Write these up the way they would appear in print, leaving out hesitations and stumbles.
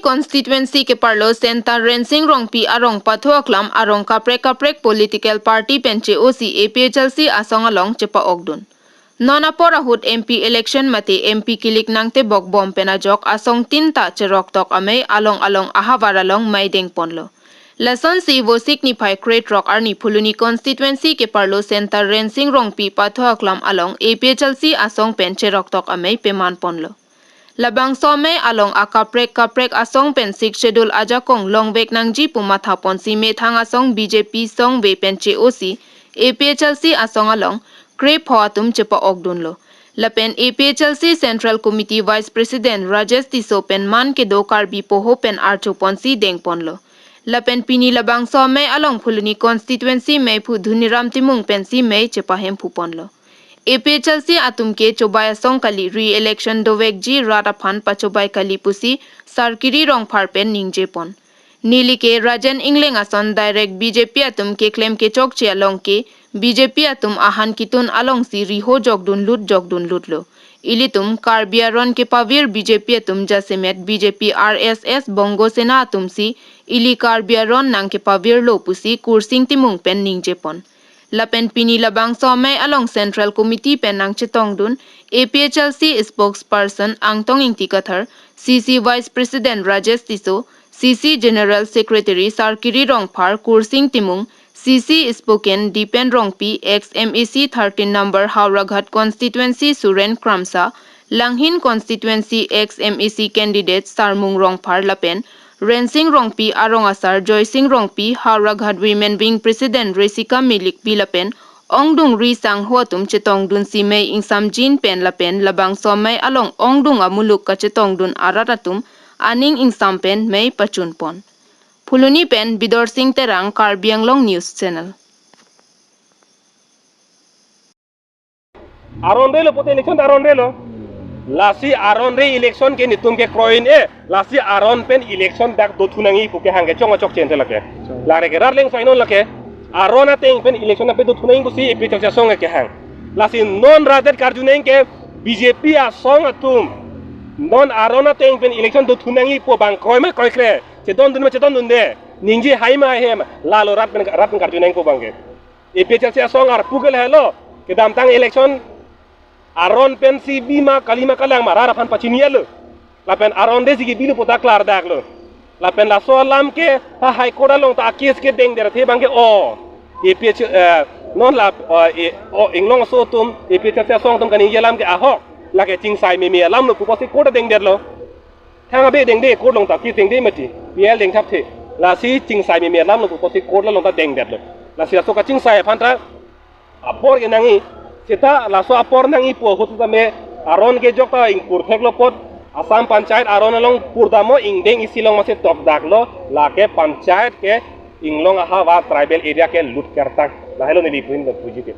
constituency ke parlo center rensing rongpi arong pathuaklam arong kaprek political party penche oc APHLC asong along chepa ogdun nona porahut MP election mate MP kilik nangte bokbom penajok asong tinta cherok tok amei along ahawaralong maideng ponlo Lason si wo signify Great Rock Arni Puluni constituency ke parlo center rensing rongpi pathuaklam along APHLC asong penche roktok amei peman ponlo Labang some along kaprek asong pen 6 schedule aja kong longbek nangji pumatha ponsi me thang asong BJP song be penche oc APHLC asong along crepe hoatum chepa ogdunlo Lapen APHLC Central Committee Vice President Rajesh Tiso pen man ke do Karbi poho pen archo ponsi deng ponlo Lapen pini labang some along Puluni constituency me phu dhuniram timung pensi me chepa hem ponlo APHLC atum ke chobaya song kali re-election dovek ji rata phan pachobai kali pusi sarkiri rong pharpen ningje pon nili ke rajan ingleng ason direct BJP atum ke claim ke chok che along ke BJP atum ahan kitun along si riho jogdun lut lo ilitum karbiaron ke pavir BJP atum jasemet BJP RSS bongo sena atum si ili karbiaron nang ke pavir lo pusi kursing timung pen ningje pon Lapen pini labang some along Central Committee penang chitongdun APHLC spokesperson Angtong Ingtikathar CC Vice President Rajesh Tiso CC General Secretary Sarkiri Rongphar Kursing Timung CC Spoken Dipen Rongpi ex-MEC 13 number Hauraghat Constituency Suren Kramsa Langhin Constituency ex-MEC candidate Sarmung Rongphar Lapen Rensing Rongpi Arong Asar Joysing Rongpi Hauraghat Women Wing President Resika Milik Bilapen Ongdung Ri Sang Huatum Chetong Dun Si Mei Ingsam Jin Pen Lapen Labang Somai Along Ongdung Amuluk Ka Chetong Dun Aratatum Aning Ingsam Pen Mei Pachun Pon Puluni Pen Bidor Singh Terang Karbi Anglong News Channel Arondelo pote election arondelo lasi aron re election ke nitum ke kroin lasi aron pen election dak do thunangi puke hange chonga chok chen lake lare ke rarleng sainon lake arona teng pen election pe do thunangi busi epi chok song ke hang lasi non radet karjuneng ke BJP a song atum non arona teng pen election do thunangi po bang kroi ma koi kre cheton dun de ningji haima hem lalo rat pen karjuneng po bangke epi chok song ar pugel hello ke dam tang election Aron pen si bima kalima kalang marara pan pachiniel la pen aron desi ki bilu pota klar dak lo la pen la so lam ke ha hai koda long ta kes ke deng der the bang ke o eph non la inglong so tum eph se song tum kani yelam ke ahok la ke ching sai me lam lo pu ko si koda deng der lo thanga be deng de ko long ta ki deng de mati biel deng thap the la si ching sai me lam lo pu ko si koda long ta deng der lo la si so ka ching sai phan ta apor ke nangi Sita laso apor nang ipo hutu tame aron ke jokta ing purthek lo pot Assam panchayat aron along purdamo ing deng isilong masih top daklo lake panchayat ke inglong ahawa tribal area ke lut kertak lahelo nilipin puji ke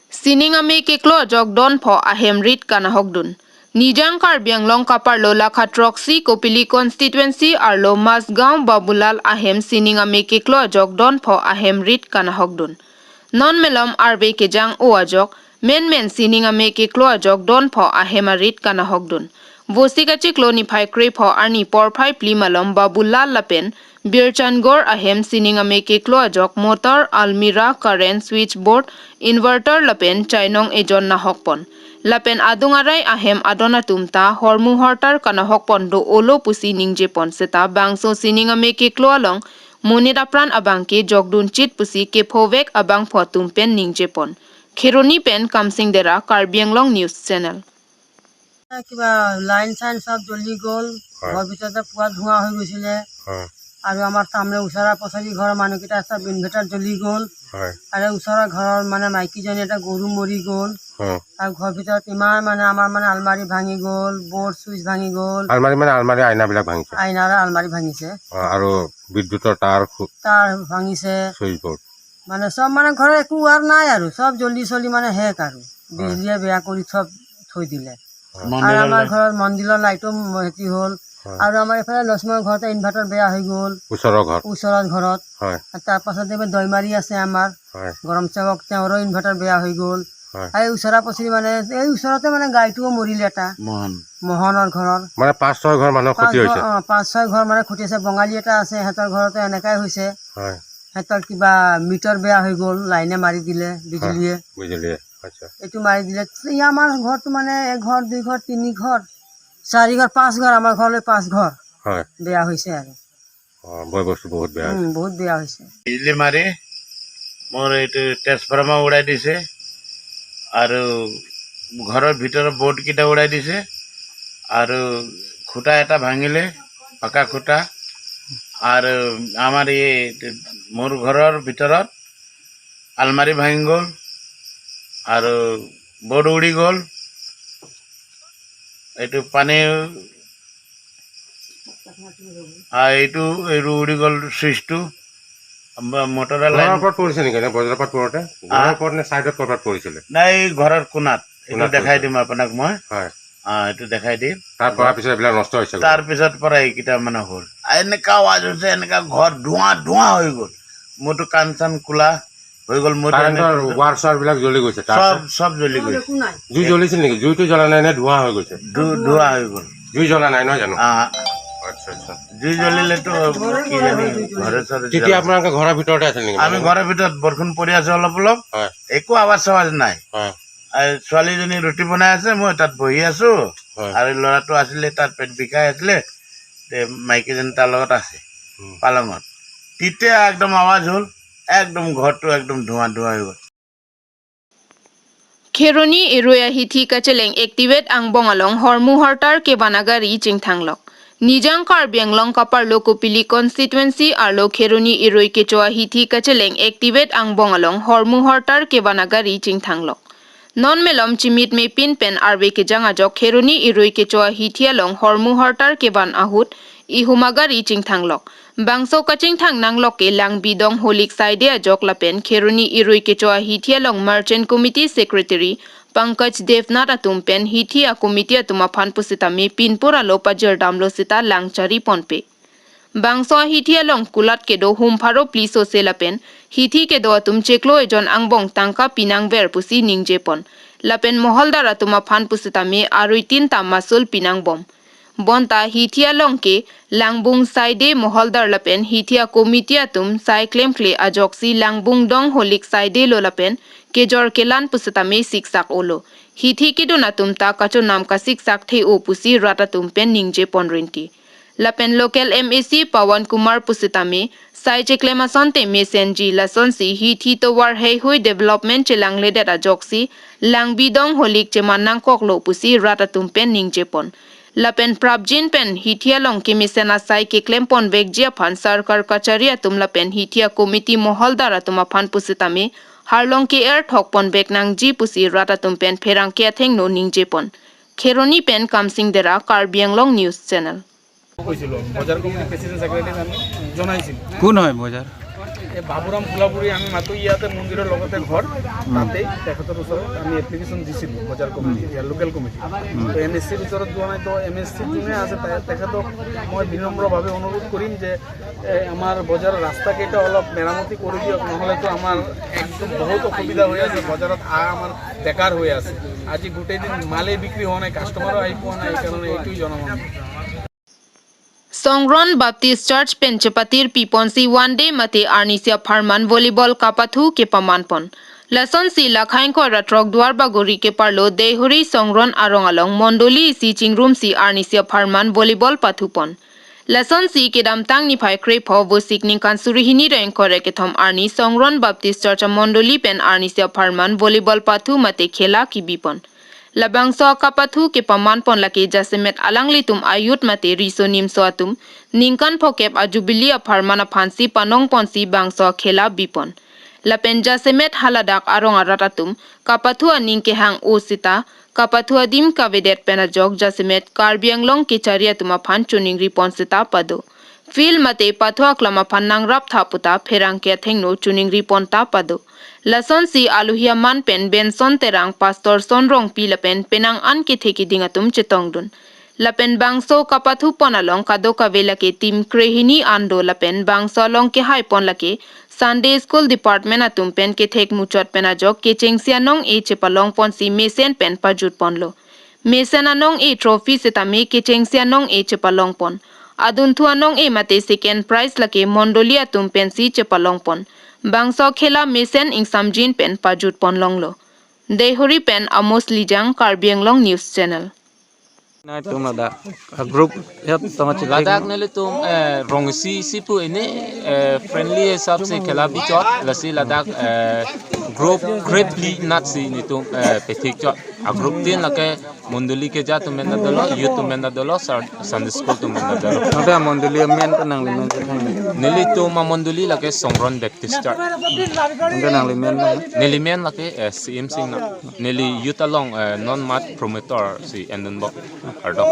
Sining ame ke klo jogdon pho ahem rit kana hokdun Nijang Karbi Anglong kaparlo lakhat Roxy Kopili constituency arlo Masgaon Babulal ahem sining ame ke klo jogdon pho ahem rit kana hokdun non melom arbe ke jang o ajok men sining ame ke klo jogdon pho ahem rit kana hokdun Vosika chiklo ni phai kre pho arni por phai plimalom Babulal lapen Birchangor ahem sining ame ke klo ajok motor almira current switchboard inverter lapen chainong ejon na hokpon Lapen adungarai ahem adona tumta hormu hortar kana hokpondo olo pusi ningje pon seta bangso sininga meke kloalong monida pran abangke jogdun chit pusi ke phovek abang photum pen ningje pon Kheroni pen kamsing dera Karbi Anglong News Channel কিবা line sign সব জ্বলি গ'ল ঘৰ ভিতৰতে পুৱা ধোঁৱা হৈ গৈছিলে আৰু আমাৰ সামনে ওচৰা পছৰি ঘৰৰ মানুহকেইটা সব ইনভাৰ্টাৰ জ্বলি গ'ল আৰু ওচৰৰ ঘৰৰ মানে মাইকীজনী এটা গৰু মৰি গ'ল আৰু ঘৰ ভিতৰত ইমান মানে আমাৰ মানে আলমাৰি ভাঙি গ'ল বৰ্ড চুইচ ভাঙি গ'ল আলমাৰি আইনাবিলাক ভাঙিছে আইনাৰ আলমাৰি ভাঙিছে আৰু বিদ্যুতৰ তাৰ ভাঙিছে সুইচ বৰ্ড মানে সব মানে ঘৰৰ একো ৱাৰ নাই আৰু সব জ্বলি চলি মানে শেষ আৰু বিজলীয়ে বেয়া কৰি সব থৈ দিলে আৰু আমাৰ ঘৰৰ মন্দিৰৰ লাইটো হেতি হ'ল আৰু আমাৰ এফালে লক্ষ্মণৰ ঘৰতে ইনভাৰ্টাৰ বেয়া হৈ গ'ল ওচৰৰ ঘৰত তাৰ পাছত এইবাৰ দৈমাৰী আছে আমাৰ গৰম সেৱক তেওঁৰো ইনভাৰ্টাৰ বেয়া হৈ গ'ল হয় এই ওচৰা পচৰি মানে এই ওচৰতে মানে গাইটোও মৰিলে এটা মোহনৰ ঘৰৰ মানে 5-6 ঘৰ মানুহৰ ক্ষতি হৈছে 5-6 ঘৰ মানে ক্ষতি হৈছে বঙালী এটা আছে সিহঁতৰ ঘৰতে এনেকাই হৈছে হয় সিহঁতৰ কিবা মিটাৰ বেয়া হৈ গ'ল লাইনে মাৰি দিলে বিজুলীয়ে আচ্ছা এইটো মাৰি দিলে আমাৰ ঘৰটো মানে 1 ঘৰ 2 ঘৰ 3 ঘৰ 4 ঘৰ 5 ঘৰ আমাৰ ঘৰলৈ 5 ঘৰ হয় বেয়া হৈছে আৰু বয় বস্তু বহুত বেয়া হৈছে বহুত বেয়া হৈছে বিজুলী মাৰি মোৰ এইটো ট্ৰেন্সফৰ্মাৰ উৰাই দিছে আৰু ঘৰৰ ভিতৰৰ বৰ্ডকেইটা উৰাই দিছে আৰু খুঁটা এটা ভাঙিলে পাকা খুঁটা আৰু আমাৰ এই মোৰ ঘৰৰ ভিতৰত আলমাৰি ভাঙি গ'ল আৰু বৰ্ড উৰি গ'ল এইটো পানী এইটো উৰি গ'ল চুইচটো মটৰৰ লাইন ওপৰত পৰিছে নেকি বজাৰৰ পৰা পৰোতে ঘৰৰ ওপৰত নে সাইডত কৰবাত পৰিছিলে নাই ঘৰৰ কোণাত এইটো দেখাই দিম আপোনাক মই হয় এইটো দেখাই দিম তাৰ পৰা পিছত এইবিলাক নষ্ট হৈছে তাৰপিছত পৰা এইকেইটা মানে হ'ল এনেকা আৱাজ হৈছে এনেকা ঘৰ ধোঁৱা ধোঁৱা হৈ গ'ল মোৰতো কাণ চান কোলা হৈ গ'ল মোৰ ৱাৰ চাৰ বিলাক জ্বলি গৈছে সব জ্বলি গৈছে জুই জ্বলিছিল নেকি জুইটো জ্বলা নাই নে ধোঁৱা হৈ গৈছে ধোঁৱা হৈ গ'ল জুই জ্বলা নাই নহয় জানো আচ্ছা আচ্ছা জুই জ্বলিলেতো কি জানি ঘৰে তেতিয়া আপোনালোকে ঘৰৰ ভিতৰতে আছিল নেকি আমি ঘৰৰ ভিতৰত বৰষুণ পৰি আছে অলপ অলপ হয় একো আৱাজ চাৱাজ নাই হয় ছোৱালীজনী ৰুটি বনাই আছে মই তাত বহি আছো আৰু ল'ৰাটো আছিলে তাত পেট বিষাই আছিলে মাইকীজনী তাৰ লগত আছে পালঙত তেতিয়া একদম আৱাজ হ'ল একদম ঘৰটো একদম ধোঁৱা ধোঁৱা হৈ গ'ল Kheroni eroya hithi kacheleng activate ang bongalong hormu hortar ke banagari chingthanglok Nijang Karbi Anglong kapar lokopili constituency arlo Kheroni eroi ke choa hithi kacheleng activate ang bongalong hormu hortar ke banagari chingthanglok Non melom chimit me pin pen arbe ke janga jok Kheroni eroi ke choa hithi along hormu hortar ke ban ahut ihumagari chingthanglok Bangso kaching thang nanglok ke lang bidong holik side ajok lapen Kheroni eroi ke choa hithi along merchant committee secretary Pankaj Devnath atumpen hithi a committee atuma phan pusita me pinpura lopa jerdamlo sita langchari ponpe Bangso hithi along kulat ke do humpharo pliso selapen hithi ke do atum cheklo ejon angbong tangka pinang ver pusi ningjepon lapen moholdar atuma phan pusita me aruitin ta masul pinang bom Bonta hitia longke langbung saide moholdar lapen hitia committee atum sai claim kle ajoksi langbung dong holik saide lo lapen kejor kelan pusatame siksak olo hithi ke donatum ta kacho nam ka siksak the o pusi ratatum pen ningje ponrenti lapen local MAC Pawan Kumar pusatame sai cheklemason te mesenji lasonsi hithi to war hei hui development chelang le data joksi langbi dong holik chemanang koklo pusi ratatum pen ningje pon Lapen prabjin pen hitia long ke misena sai ke klempon vegjia phan sarkar kacharia tum lapen hitia committee moholdara tuma phan pusitame harlong ke air thok pon bek nang ji pusi rata tum pen pherang ke theng no ningje pon Kheroni pen kamsing dera Karbi Anglong news channel বজাৰ committee president ছেক্ৰেটাৰীক আমি জনাইছিল কোন হয় বজাৰ এই বাবুৰাম ফুলাপুৰী আমি মাতো ইয়াতে মন্দিৰৰ লগতে ঘৰ তাতেই তেখেতৰ ওচৰত আমি এপ্লিকেশ্যন দিছিলোঁ বজাৰ কমিটি ইয়াৰ লোকেল কমিটি তো MSCৰ ওচৰত যোৱা নাই তো MSC যোনে আছে তেখেতক মই বিনম্ৰভাৱে অনুৰোধ কৰিম যে আমাৰ বজাৰৰ ৰাস্তাকেইটা অলপ মেৰামতি কৰি দিয়ক নহ'লেতো আমাৰ একদম বহুত অসুবিধা হৈ আছে বজাৰত আমাৰ বেকাৰ হৈ আছে আজি গোটেই দিন মালেই বিক্ৰী হোৱা নাই কাষ্টমাৰো আহি পোৱা নাই সেইকাৰণে এইটোৱেই জনাম Songron Baptist Church Penchapatir Piponsi one day mate Arnisia Farman volleyball kapathu ke pamanpon Lason si lakhain ko ratrok duar bagori ke parlo dehuri Songron arongalong mondoli si chingrum si Arnisia Farman volleyball pathupon Lason si kedam tang ni phai krepo wo sikning kansuri hini reng kore ke thom Arni Songron Baptist Church mondoli pen Arnisia Farman volleyball pathu mate khela ki bipon Labangso kapathu ke paman pon laki jasemet alangli tum ayut mate riso nim soatum ningkan phokep ajubili apharmana phansi panong ponsi bangso khela bipon lapen jasemet haladak arong aratatum kapathu aning ke hang osita kapathu adim kavedet penajok jasemet Karbi Anglong ke charia tuma phan chuning ripon sita pado fil mate pathwa klama phanang rap thaputa pherang ke thengno chuning ripon ta pado Lason si aluhia man pen benson terang pastor sonrong pilapen penang an ke theki dingatum chetongdun lapen bangso kapathu ponalong kadoka velake tim krehini ando lapen bangso long ke hai pon lake Sunday School Department atum pen ke thek muchot pen ajok ke chengsia nong e chepalong pon si mesen pen pajut ponlo. Mesen anong e trophy setami ke chengsia nong e chepalong pon. Adun thu anong e mate second prize lake mondoli atum pen si chepalong pon. Bangso khela mesen ing samjin pen pajut pon longlo. Dehori pen Amos Lijang Karbi Anglong News Channel. Na tum ladak group yat tama chitik Ladakh ने ले तुम रोंगसी सिपु इने friendly हिसाब से खेला भी चौथ लसी Ladakh group greatly नट सी नि तुम पेथिक चौथ आ ग्रुप तीन लके मुंडली के जा तुम्हें न दलो यूथ तुम्हें न दलो संडे स्कूल तुम्हें न दलो nada monduli men kanang limen निली तुम मुंडली लके सोंग्रन बैप्टिस्ट चौथ kanang limen निली मेन लके सीएम सिंह निली यूथ अलोंग नॉन मार्ट प्रोमोटर सी एंडन बॉक अर्डो